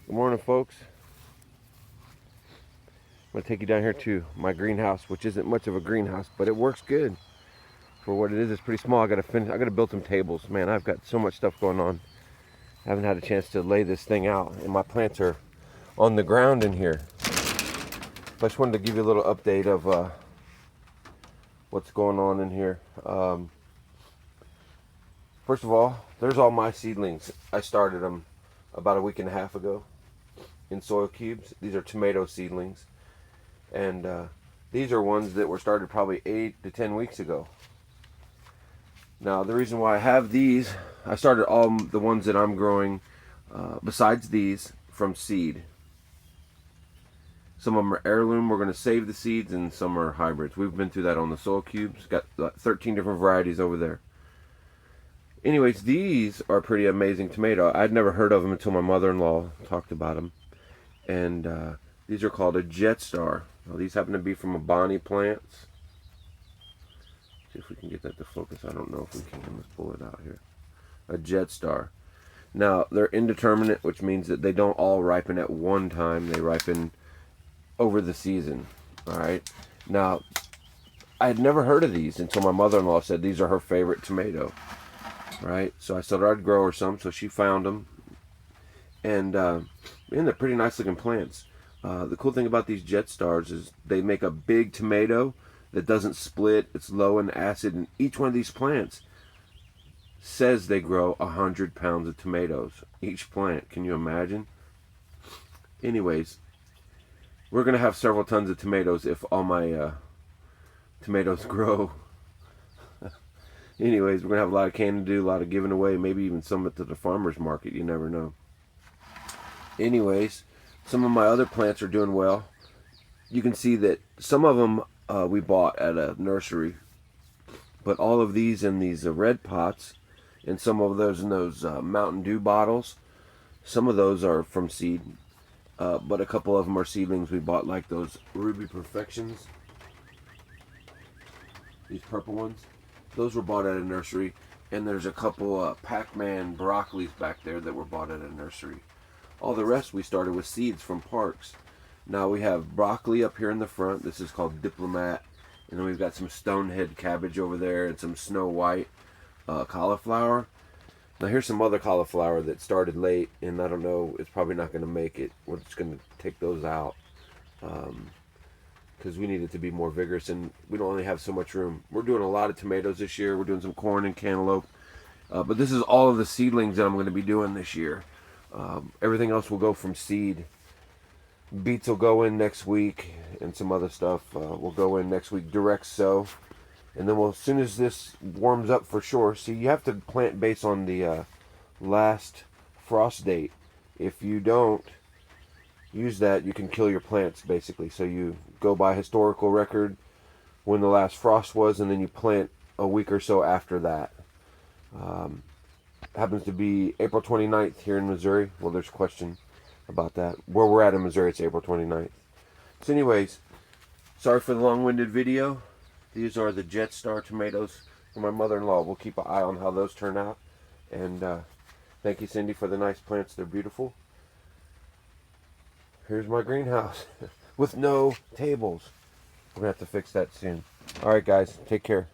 Good morning, folks. I'm going to take you down here to my greenhouse, which isn't much of a greenhouse, but it works good for what it is. It's pretty small. I got to build some tables. Man, I've got so much stuff going on. I haven't had a chance to lay this thing out, and my plants are on the ground in here. But I just wanted to give you a little update of what's going on in here. First of all, there's all my seedlings. I started them about a week and a half ago in soil cubes. These are tomato seedlings. And these are ones that were started probably 8 to 10 weeks ago. Now, the reason why I have these, I started all the ones that I'm growing, besides these, from seed. Some of them are heirloom. We're going to save the seeds, and some are hybrids. We've been through that on the soil cubes. Got 13 different varieties over there. Anyways, these are pretty amazing tomato. I'd never heard of them until my mother-in-law talked about them. And these are called a Jetstar. Now, these happen to be from a Bonnie plants. See if we can get that to focus. I don't know if we can. Let's pull it out here. A Jetstar. Now, they're indeterminate, which means that they don't all ripen at one time. They ripen over the season. Alright? Now, I had never heard of these until my mother-in-law said these are her favorite tomato. Right? So I said I'd grow her some, so she found them. And they're pretty nice looking plants. The cool thing about these Jetstars is they make a big tomato that doesn't split. It's low in acid, and each one of these plants says they grow 100 pounds of tomatoes. Each plant, can you imagine? Anyways, we're gonna have several tons of tomatoes if all my tomatoes grow. Anyways, we're gonna have a lot of canning to do, a lot of giving away, maybe even some at the farmer's market. You never know. Anyways, some of my other plants are doing well. You can see that some of them we bought at a nursery, but all of these in these red pots, and some of those in those Mountain Dew bottles, some of those are from seed, but a couple of them are seedlings we bought, like those Ruby Perfections. These purple ones, those were bought at a nursery, and there's a couple Pac-Man broccolis back there that were bought at a nursery. All the rest we started with seeds from parks. Now we have broccoli up here in the front. This is called Diplomat. And then we've got some stonehead cabbage over there and some Snow White cauliflower. Now here's some other cauliflower that started late, and I don't know, it's probably not going to make it. We're just going to take those out because we need it to be more vigorous, and we don't only have so much room. We're doing a lot of tomatoes this year. We're doing some corn and cantaloupe. But this is all of the seedlings that I'm going to be doing this year. Everything else will go from seed. Beets will go in next week, and some other stuff will go in next week, direct sow. And then as soon as this warms up for sure, see, you have to plant based on the last frost date. If you don't use that, you can kill your plants, basically. So you go by historical record when the last frost was, and then you plant a week or so after that. Happens to be April 29th here in Missouri. Well, there's a question about that. Where we're at in Missouri, it's April 29th. So anyways, sorry for the long-winded video. These are the Jetstar tomatoes for my mother-in-law. We'll keep an eye on how those turn out. And thank you, Cindy, for the nice plants. They're beautiful. Here's my greenhouse with no tables. We're going to have to fix that soon. All right, guys. Take care.